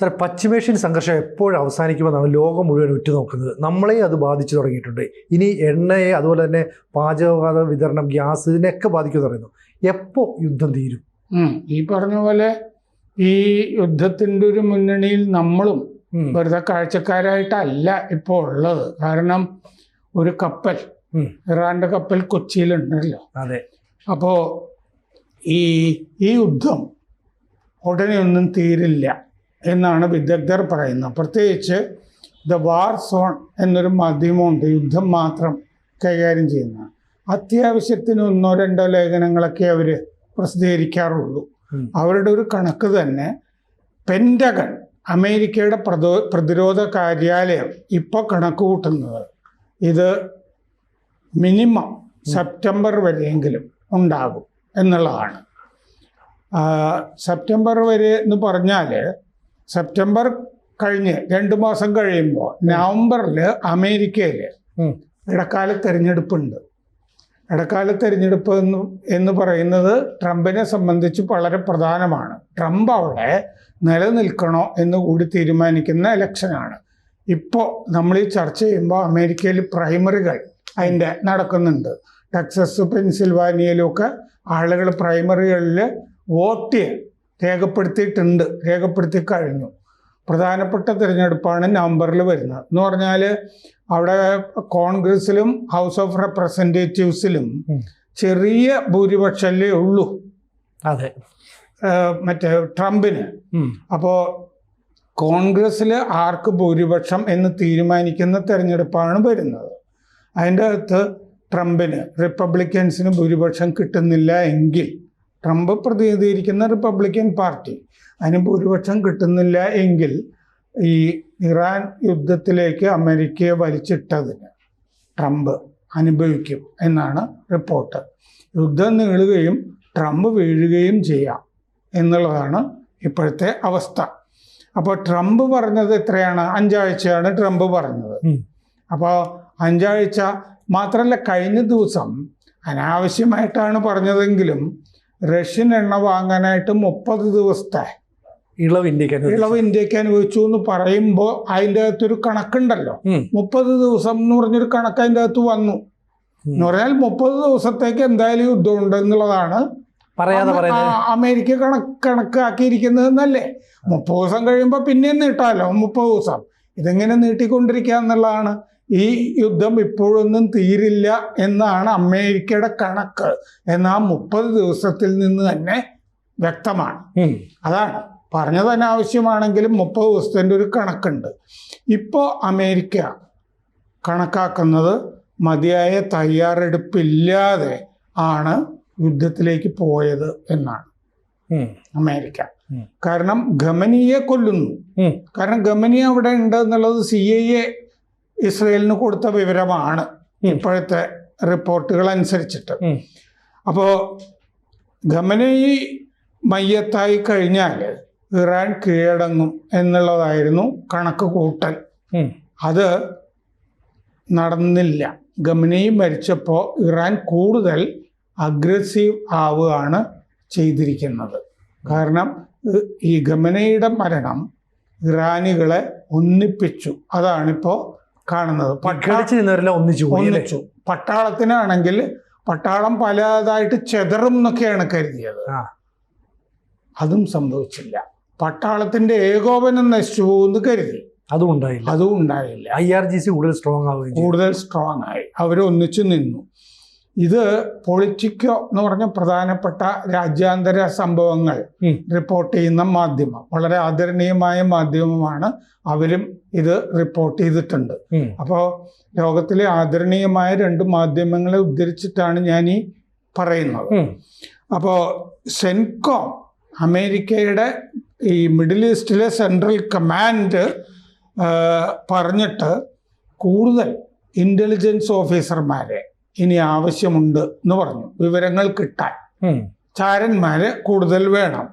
Sir, പശ്ചിമേഷ്യൻ സംഘർഷം എപ്പോഴും അവസാനിക്കുമെന്നാണ് ലോകം മുഴുവൻ ഉറ്റുനോക്കുന്നത്. നമ്മളെയും അത് ബാധിച്ചു തുടങ്ങിയിട്ടുണ്ട്. ഇനി എണ്ണയെ, അതുപോലെ തന്നെ പാചകവാത വിതരണം, ഗ്യാസ്, ഇതിനെയൊക്കെ ബാധിക്കുമെന്ന് പറയുന്നു. എപ്പോൾ യുദ്ധം തീരും? ഈ പറഞ്ഞ പോലെ ഈ യുദ്ധത്തിൻ്റെ ഒരു മുന്നണിയിൽ നമ്മളും വെറുതെ കാഴ്ചക്കാരായിട്ടല്ല ഇപ്പോൾ ഉള്ളത്. കാരണം ഒരു കപ്പൽ, ഇറാന്റെ കപ്പൽ കൊച്ചിയിലുണ്ടല്ലോ. അതെ. അപ്പോൾ ഈ യുദ്ധം ഉടനെ ഒന്നും തീരില്ല എന്നാണ് വിദഗ്ധർ പറയുന്നത്. പ്രത്യേകിച്ച് ദ വാർ സോൺ എന്നൊരു മാധ്യമമുണ്ട്, യുദ്ധം മാത്രം കൈകാര്യം ചെയ്യുന്ന. അത്യാവശ്യത്തിന് 1-2 ലേഖനങ്ങളൊക്കെ അവർ പ്രസിദ്ധീകരിക്കാറുള്ളൂ. അവരുടെ ഒരു കണക്ക് തന്നെ പെൻറ്റഗൺ, അമേരിക്കയുടെ പ്രതിരോധ കാര്യാലയം ഇപ്പോൾ കണക്ക് കൂട്ടുന്നത് ഇത് മിനിമം സെപ്റ്റംബർ വരെയെങ്കിലും ഉണ്ടാകും എന്നുള്ളതാണ്. സെപ്റ്റംബർ വരെ എന്ന് പറഞ്ഞാൽ സെപ്റ്റംബർ കഴിഞ്ഞ് 2 മാസം കഴിയുമ്പോൾ നവംബറിൽ അമേരിക്കയിൽ ഇടക്കാല തെരഞ്ഞെടുപ്പുണ്ട്. ഇടക്കാല തെരഞ്ഞെടുപ്പ് എന്ന് പറയുന്നത് ട്രംപിനെ സംബന്ധിച്ച് വളരെ പ്രധാനമാണ്. ട്രംപ് അവിടെ നിലനിൽക്കണോ എന്ന് കൂടി തീരുമാനിക്കുന്ന ഇലക്ഷനാണ്. ഇപ്പോൾ നമ്മൾ ഈ ചർച്ച ചെയ്യുമ്പോൾ അമേരിക്കയിൽ പ്രൈമറികൾ അതിൻ്റെ നടക്കുന്നുണ്ട്. ടെക്സസ്, പെൻസിൽവാനിയയിലും ഒക്കെ ആളുകൾ പ്രൈമറികളിൽ വോട്ട് രേഖപ്പെടുത്തി കഴിഞ്ഞു. പ്രധാനപ്പെട്ട തിരഞ്ഞെടുപ്പാണ് നവംബറിൽ വരുന്നത്. എന്ന് പറഞ്ഞാൽ അവിടെ കോൺഗ്രസിലും ഹൗസ് ഓഫ് റെപ്രസെൻറ്റേറ്റീവ്സിലും ചെറിയ ഭൂരിപക്ഷമല്ലേ ഉള്ളൂ. അതെ, മറ്റേ ട്രംപിന്. അപ്പോൾ കോൺഗ്രസ്സിൽ ആർക്ക് ഭൂരിപക്ഷം എന്ന് തീരുമാനിക്കുന്ന തെരഞ്ഞെടുപ്പാണ് വരുന്നത്. അതിൻ്റെ അകത്ത് ട്രംപിന്, റിപ്പബ്ലിക്കൻസിന് ഭൂരിപക്ഷം കിട്ടുന്നില്ല എങ്കിൽ, ട്രംപ് പ്രതിനിധീകരിക്കുന്ന റിപ്പബ്ലിക്കൻ പാർട്ടി, അതിന് ഭൂരിപക്ഷം കിട്ടുന്നില്ല എങ്കിൽ ഈ ഇറാൻ യുദ്ധത്തിലേക്ക് അമേരിക്കയെ വലിച്ചിട്ടതിന് ട്രംപ് അനുഭവിക്കും എന്നാണ് റിപ്പോർട്ട്. യുദ്ധം നീളുകയും ട്രംപ് വീഴുകയും ചെയ്യാം എന്നുള്ളതാണ് ഇപ്പോഴത്തെ അവസ്ഥ. അപ്പോൾ ട്രംപ് പറഞ്ഞത് എത്രയാണ്? 5 ആഴ്ചയാണ് ട്രംപ് പറഞ്ഞത്. അപ്പോൾ 5 ആഴ്ച മാത്രമല്ല, കഴിഞ്ഞ ദിവസം അനാവശ്യമായിട്ടാണ് പറഞ്ഞതെങ്കിലും റഷ്യൻ എണ്ണ വാങ്ങാനായിട്ട് 30 ദിവസത്തെ ഇളവ് ഇന്ത്യക്ക് അനുവദിച്ചു എന്ന് പറയുമ്പോൾ അതിൻ്റെ അകത്തൊരു കണക്കുണ്ടല്ലോ. 30 ദിവസം എന്ന് പറഞ്ഞൊരു കണക്ക് അതിൻ്റെ അകത്ത് വന്നു. എന്ന് പറഞ്ഞാൽ 30 ദിവസത്തേക്ക് എന്തായാലും യുദ്ധം ഉണ്ട് എന്നുള്ളതാണ് അമേരിക്ക കണക്കാക്കിയിരിക്കുന്നത് എന്നല്ലേ. 30 ദിവസം കഴിയുമ്പോൾ പിന്നെയും നീട്ടാമല്ലോ 30 ദിവസം. ഇതെങ്ങനെ നീട്ടിക്കൊണ്ടിരിക്കുക എന്നുള്ളതാണ്. ഈ യുദ്ധം ഇപ്പോഴൊന്നും തീരില്ല എന്നാണ് അമേരിക്കയുടെ കണക്ക്. എന്നാൽ 30 ദിവസത്തിൽ നിന്ന് തന്നെ വ്യക്തമാണ്. അതാണ് പറഞ്ഞത്. അനാവശ്യമാണെങ്കിലും 30 ദിവസത്തിൻ്റെ ഒരു കണക്കുണ്ട്. ഇപ്പോൾ അമേരിക്ക കണക്കാക്കുന്നത് മതിയായ തയ്യാറെടുപ്പില്ലാതെ ആണ് യുദ്ധത്തിലേക്ക് പോയത് എന്നാണ് അമേരിക്ക. കാരണം ഖമനിയെ കൊല്ലുന്നു. കാരണം ഖമനി അവിടെ ഉണ്ട് എന്നുള്ളത് CIA ഇസ്രയേലിന് കൊടുത്ത വിവരമാണ് ഇപ്പോഴത്തെ റിപ്പോർട്ടുകൾ അനുസരിച്ചിട്ട്. അപ്പോൾ ഖമനി മയ്യത്തായി കഴിഞ്ഞാൽ ഇറാൻ കീഴടങ്ങും എന്നുള്ളതായിരുന്നു കണക്ക് കൂട്ടൽ. അത് നടന്നില്ല. ഖമനി മരിച്ചപ്പോൾ ഇറാൻ കൂടുതൽ അഗ്രസീവ് ആവുകയാണ് ചെയ്തിരിക്കുന്നത്. കാരണം ഈ ഖമനിയുടെ മരണം ഇറാനികളെ ഒന്നിപ്പിച്ചു. അതാണിപ്പോൾ കാണുന്നത്. ഒന്നിച്ചു. പട്ടാളത്തിനാണെങ്കിൽ പട്ടാളം പലതായിട്ട് ചെതറും എന്നൊക്കെയാണ് കരുതിയത്. അതും സംഭവിച്ചില്ല. പട്ടാളത്തിന്റെ ഏകോപനം നശിച്ചു പോകുമെന്ന് കരുതി. അതും ഉണ്ടായില്ല. IRGC കൂടുതൽ സ്ട്രോങ് ആയി. അവർ ഒന്നിച്ചു നിന്നു. ഇത് പൊളിറ്റിക്കോ എന്ന് പറഞ്ഞ പ്രധാനപ്പെട്ട രാജ്യാന്തര സംഭവങ്ങൾ റിപ്പോർട്ട് ചെയ്യുന്ന മാധ്യമം, വളരെ ആദരണീയമായ മാധ്യമമാണ്. അവരും ഇത് റിപ്പോർട്ട് ചെയ്തിട്ടുണ്ട്. അപ്പോൾ ലോകത്തിലെ ആദരണീയമായ 2 മാധ്യമങ്ങളെ ഉദ്ധരിച്ചിട്ടാണ് ഞാൻ ഈ പറയുന്നത്. അപ്പോൾ സെൻകോം, അമേരിക്കയുടെ ഈ മിഡിൽ ഈസ്റ്റിലെ സെൻട്രൽ കമാൻഡ് പറഞ്ഞിട്ട് കൂടുതൽ ഇൻ്റലിജൻസ് ഓഫീസർമാരെ ഇനി ആവശ്യമുണ്ട് എന്ന് പറഞ്ഞു. വിവരങ്ങൾ കിട്ടാൻ ചാരന്മാരെ കൂടുതൽ വേണം.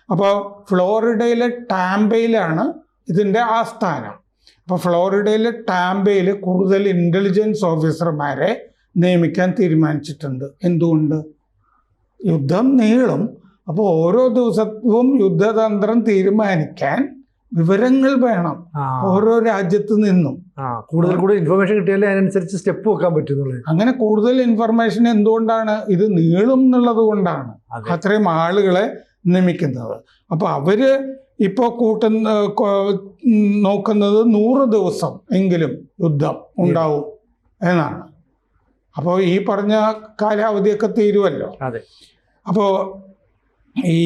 അപ്പോൾ ഫ്ലോറിഡയിലെ ടാംബയിലാണ് ഇതിൻ്റെ ആസ്ഥാനം. അപ്പോൾ ഫ്ലോറിഡയിലെ ടാംബയിൽ കൂടുതൽ ഇൻ്റലിജൻസ് ഓഫീസർമാരെ നിയമിക്കാൻ തീരുമാനിച്ചിട്ടുണ്ട്. എന്തുകൊണ്ട്? യുദ്ധം നീളും. അപ്പോൾ ഓരോ ദിവസവും യുദ്ധതന്ത്രം തീരുമാനിക്കാൻ വിവരങ്ങൾ വേണം ഓരോ രാജ്യത്ത് നിന്നും. കൂടുതൽ ഇൻഫർമേഷൻ കിട്ടിയാലേ അതിനനുസരിച്ച് സ്റ്റെപ്പ് വെക്കാൻ പറ്റുന്നുള്ളൂ. അങ്ങനെ കൂടുതൽ ഇൻഫർമേഷൻ എന്തുകൊണ്ടാണ്? ഇത് നീളും എന്നുള്ളത് കൊണ്ടാണ് അത്രയും ആളുകളെ നിയമിക്കുന്നത്. അപ്പൊ അവര് ഇപ്പോ നോക്കുന്നത് 100 ദിവസം എങ്കിലും യുദ്ധം ഉണ്ടാവും എന്നാണ്. അപ്പോൾ ഈ പറഞ്ഞ കാലാവധിയൊക്കെ തീരുമല്ലോ. അപ്പോൾ ഈ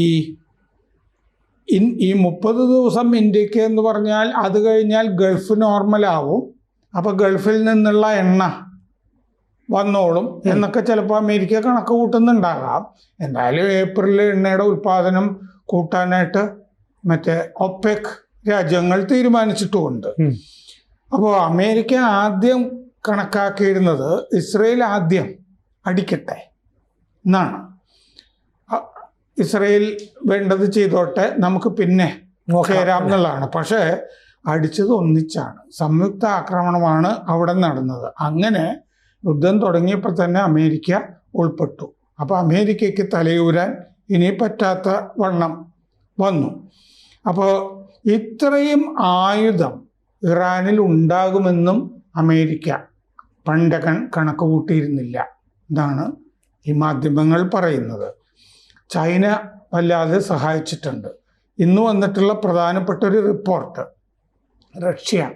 30 ദിവസം ഇന്ത്യക്ക് എന്ന് പറഞ്ഞാൽ അത് കഴിഞ്ഞാൽ ഗൾഫ് നോർമലാവും. അപ്പോൾ ഗൾഫിൽ നിന്നുള്ള എണ്ണ വന്നോളും എന്നൊക്കെ ചിലപ്പോൾ അമേരിക്ക കണക്ക് കൂട്ടുന്നുണ്ടാകാം. എന്തായാലും ഏപ്രിലിൽ എണ്ണയുടെ ഉൽപ്പാദനം കൂട്ടാനായിട്ട് മറ്റേ ഒപെക് രാജ്യങ്ങൾ തീരുമാനിച്ചിട്ടുമുണ്ട്. അപ്പോൾ അമേരിക്ക ആദ്യം കണക്കാക്കിയിരുന്നത് ഇസ്രയേൽ ആദ്യം അടിക്കട്ടെ എന്നാണ്. ഇസ്രയേൽ വേണ്ടത് ചെയ്തോട്ടെ, നമുക്ക് പിന്നെ ചേരാം എന്നുള്ളതാണ്. പക്ഷേ അടിച്ചത് ഒന്നിച്ചാണ്, സംയുക്ത ആക്രമണമാണ് അവിടെ നടന്നത്. അങ്ങനെ യുദ്ധം തുടങ്ങിയപ്പോൾ തന്നെ അമേരിക്ക ഉൾപ്പെട്ടു. അപ്പോൾ അമേരിക്കയ്ക്ക് തലയൂരാൻ ഇനി പറ്റാത്ത വണ്ണം വന്നു. അപ്പോൾ ഇത്രയും ആയുധം ഇറാനിൽ ഉണ്ടാകുമെന്നും അമേരിക്ക പണ്ടകൻ കണക്ക് കൂട്ടിയിരുന്നില്ല എന്നാണ് ഈ മാധ്യമങ്ങൾ പറയുന്നത്. ചൈന വല്ലാതെ സഹായിച്ചിട്ടുണ്ട്. ഇന്ന് വന്നിട്ടുള്ള പ്രധാനപ്പെട്ട ഒരു റിപ്പോർട്ട് റഷ്യ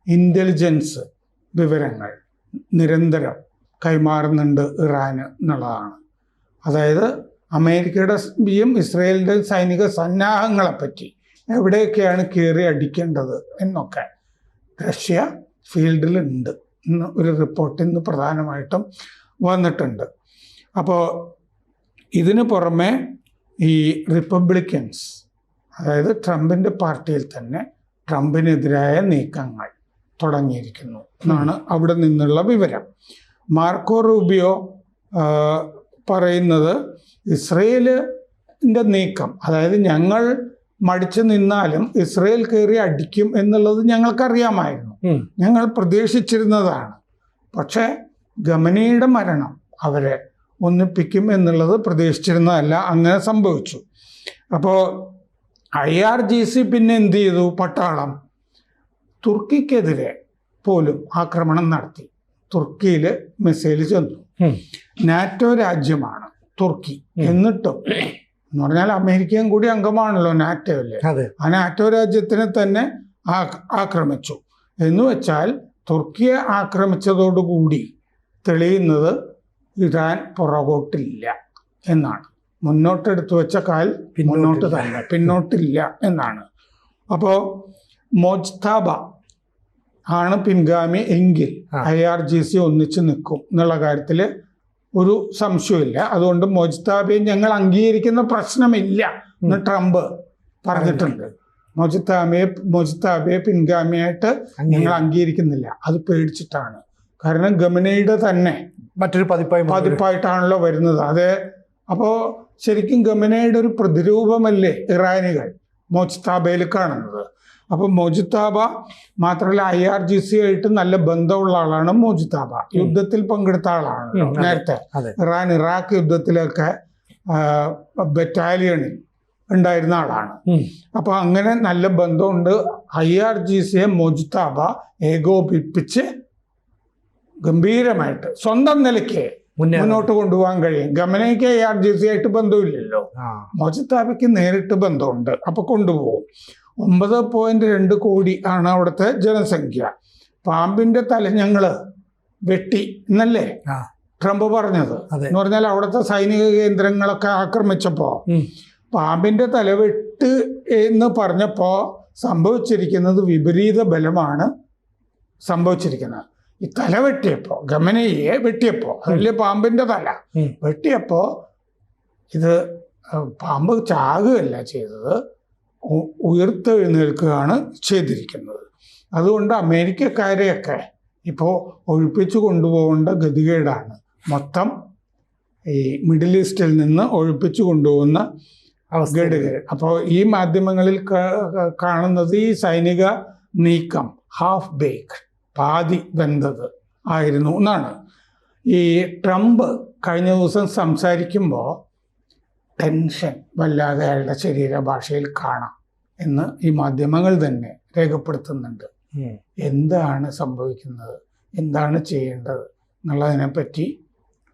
ഇൻ്റലിജൻസ് വിവരങ്ങൾ നിരന്തരം കൈമാറുന്നുണ്ട് ഇറാന് എന്നുള്ളതാണ്. അതായത് അമേരിക്കയുടെയും ഇസ്രയേലിൻ്റെയും സൈനിക സന്നാഹങ്ങളെപ്പറ്റി, എവിടെയൊക്കെയാണ് കയറി അടിക്കേണ്ടത് എന്നൊക്കെ റഷ്യ ഫീൽഡിലുണ്ട് എന്ന് ഒരു റിപ്പോർട്ട് ഇന്ന് പ്രധാനമായിട്ടും വന്നിട്ടുണ്ട്. അപ്പോൾ ഇതിന് പുറമെ ഈ റിപ്പബ്ലിക്കൻസ്, അതായത് ട്രംപിൻ്റെ പാർട്ടിയിൽ തന്നെ ട്രംപിനെതിരായ നീക്കങ്ങൾ തുടങ്ങിയിരിക്കുന്നു എന്നാണ് അവിടെ നിന്നുള്ള വിവരം. മാർക്കോ റൂബിയോ പറയുന്നത് ഇസ്രയേലിൻ്റെ നീക്കം, അതായത് ഞങ്ങൾ മടിച്ചു നിന്നാലും ഇസ്രയേൽ കയറി അടിക്കും എന്നുള്ളത് ഞങ്ങൾക്കറിയാമായിരുന്നു, ഞങ്ങൾ പ്രതീക്ഷിച്ചിരുന്നതാണ്. പക്ഷേ ഖമനയുടെ മരണം അവരെ ഒന്നിപ്പിക്കും എന്നുള്ളത് പ്രതീക്ഷിച്ചിരുന്നതല്ല. അങ്ങനെ സംഭവിച്ചു. അപ്പോൾ IRGC പിന്നെ എന്ത് ചെയ്തു? പട്ടാളം തുർക്കിക്കെതിരെ പോലും ആക്രമണം നടത്തി. തുർക്കിയിൽ മിസൈൽ ചെന്നു. നാറ്റോ രാജ്യമാണ് തുർക്കി. എന്നിട്ടും എന്ന് പറഞ്ഞാൽ അമേരിക്കയും കൂടി അംഗമാണല്ലോ നാറ്റോയില്. ആ നാറ്റോ രാജ്യത്തിനെ തന്നെ ആക്രമിച്ചു. എന്ന് വെച്ചാൽ തുർക്കിയെ ആക്രമിച്ചതോടുകൂടി തെളിയുന്നത് ഇറാൻ പുറകോട്ടില്ല എന്നാണ്. മുന്നോട്ടെടുത്തു വെച്ച കാൽ മുന്നോട്ട് തന്നെ, പിന്നോട്ടില്ല എന്നാണ്. അപ്പോൾ മോജ്താബ ആണ് പിൻഗാമി എങ്കിൽ IRGC ഒന്നിച്ച് നിൽക്കും എന്നുള്ള കാര്യത്തിൽ ഒരു സംശയമില്ല. അതുകൊണ്ട് മോജ്താബയെ ഞങ്ങൾ അംഗീകരിക്കുന്ന പ്രശ്നമില്ല എന്ന് ട്രംപ് പറഞ്ഞിട്ടുണ്ട്. മോജ്താബയെ പിൻഗാമിയായിട്ട് ഞങ്ങൾ അംഗീകരിക്കുന്നില്ല. അത് പേടിച്ചിട്ടാണ്. കാരണം ഖമനയുടെ തന്നെ മറ്റൊരു പതിപ്പായിട്ടാണല്ലോ വരുന്നത്. അതെ. അപ്പോൾ ശരിക്കും ഖമനയുടെ ഒരു പ്രതിരൂപമല്ലേ ഇറാനികൾ മോജ്താബയിൽ കാണുന്നത്. അപ്പം മോജ്താബ മാത്രമല്ല IRGC ആയിട്ട് നല്ല ബന്ധമുള്ള ആളാണ് മോജ്താബ. യുദ്ധത്തിൽ പങ്കെടുത്ത ആളാണ് നേരത്തെ. ഇറാൻ ഇറാഖ് യുദ്ധത്തിലൊക്കെ ബറ്റാലിയണിൽ ഉണ്ടായിരുന്ന ആളാണ്. അപ്പൊ അങ്ങനെ നല്ല ബന്ധമുണ്ട്. IRGCയെ മോജ്താബ ഏകോപിപ്പിച്ച് ഗംഭീരമായിട്ട് സ്വന്തം നിലയ്ക്ക് മുന്നോട്ട് കൊണ്ടുപോകാൻ കഴിയും. ഖമനയ്ക്ക് IRGC ആയിട്ട് ബന്ധമില്ലല്ലോ, മോജ്താബയ്ക്ക് നേരിട്ട് ബന്ധമുണ്ട്. അപ്പൊ കൊണ്ടുപോകും. 9.2 കോടി ആണ് അവിടുത്തെ ജനസംഖ്യ. പാമ്പിന്റെ തല ഞങ്ങള് വെട്ടി എന്നല്ലേ ട്രംപ് പറഞ്ഞത്. എന്ന് പറഞ്ഞാൽ അവിടുത്തെ സൈനിക കേന്ദ്രങ്ങളൊക്കെ ആക്രമിച്ചപ്പോ പാമ്പിന്റെ തല വെട്ട് എന്ന് പറഞ്ഞപ്പോ സംഭവിച്ചിരിക്കുന്നത് വിപരീത ബലമാണ് സംഭവിച്ചിരിക്കുന്നത്. ഈ തല വെട്ടിയപ്പോ, ഖമനയെ വെട്ടിയപ്പോ, അതല്ലേ പാമ്പിന്റെ തല വെട്ടിയപ്പോ, ഇത് പാമ്പ് ചാകുകയല്ല ചെയ്തത്, ഉയർത്തെഴുന്നേൽക്കുകയാണ് ചെയ്തിരിക്കുന്നത്. അതുകൊണ്ട് അമേരിക്കക്കാരെയൊക്കെ ഇപ്പോൾ ഒഴിപ്പിച്ചു കൊണ്ടുപോകേണ്ട ഗതികേടാണ്. മൊത്തം ഈ മിഡിൽ ഈസ്റ്റിൽ നിന്ന് ഒഴിപ്പിച്ചു കൊണ്ടുപോകുന്ന ഗതികേട്. അപ്പോൾ ഈ മാധ്യമങ്ങളിൽ കാണുന്നത് ഈ സൈനിക നീക്കം ഹാഫ് ബേക്ക്, പാതി വെന്തത് ആയിരുന്നു എന്നാണ്. ഈ ട്രംപ് കഴിഞ്ഞ ദിവസം സംസാരിക്കുമ്പോൾ ടെൻഷൻ വല്ലാതെ അയാളുടെ ശരീരഭാഷയിൽ കാണാം. എന്ന് ഈ മാധ്യമങ്ങൾ തന്നെ രേഖപ്പെടുത്തുന്നുണ്ട്. ഉം. എന്താണ് സംഭവിക്കുന്നത്, എന്താണ് ചെയ്യേണ്ടത് എന്നുള്ളതിനെപ്പറ്റി,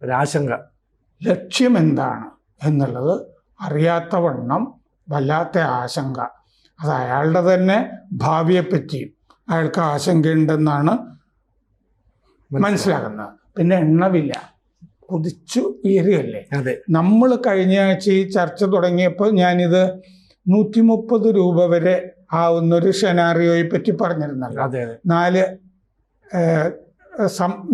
ഒരാശങ്ക. ലക്ഷ്യം എന്താണ് എന്നുള്ളത് അറിയാത്തവണ്ണം വല്ലാത്ത ആശങ്ക. അത് അയാളുടെ തന്നെ ഭാവിയെപ്പറ്റിയും അയാൾക്ക് ആശങ്കയുണ്ടെന്നാണ് മനസ്സിലാക്കുന്നത്. പിന്നെ എണ്ണവില കുതിച്ചു ഉയരുകയല്ലേ. അതെ. നമ്മൾ കഴിഞ്ഞ ആഴ്ച ഈ ചർച്ച തുടങ്ങിയപ്പോൾ ഞാനിത് 130 രൂപ വരെ ആവുന്നൊരു ഷെനാറിയോയെ പറ്റി പറഞ്ഞിരുന്നല്ലോ. അതെ അതെ.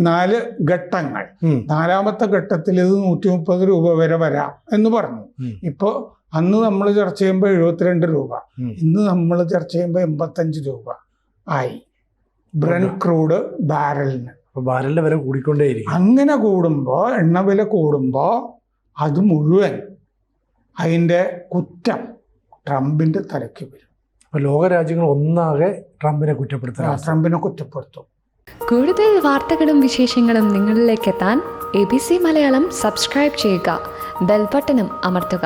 4 ഘട്ടങ്ങൾ. ഉം. 4ാമത്തെ ഘട്ടത്തിൽ ഇത് 130 രൂപ വരെ വരാം എന്ന് പറഞ്ഞു. ഉം. ഇപ്പോൾ അന്ന് നമ്മൾ ചർച്ച ചെയ്യുമ്പോൾ 72 രൂപ, ഉം. ഇന്ന് നമ്മൾ ചർച്ച ചെയ്യുമ്പോൾ 85 രൂപ ആയി ബ്രന്റ് ക്രൂഡ് ബാരലിന്. അപ്പൊ ബാരലിന്റെ വില കൂടിക്കൊണ്ടേയിരിക്കും. അങ്ങനെ കൂടുമ്പോൾ, എണ്ണവില കൂടുമ്പോൾ അത് മുഴുവൻ അതിൻ്റെ കുറ്റം ട്രംപിൻ്റെ തലയ്ക്ക് വരും. അപ്പൊ ലോകരാജ്യങ്ങൾ ഒന്നാകെ ട്രംപിനെ കുറ്റപ്പെടുത്തുക. ട്രംപിനെ കുറ്റപ്പെടുത്തും. കൂടുതൽ വാർത്തകളും വിശേഷങ്ങളും നിങ്ങളിലേക്ക് എത്താൻ ABC മലയാളം സബ്സ്ക്രൈബ് ചെയ്യുക, ബെൽ ബട്ടണും അമർത്തുക.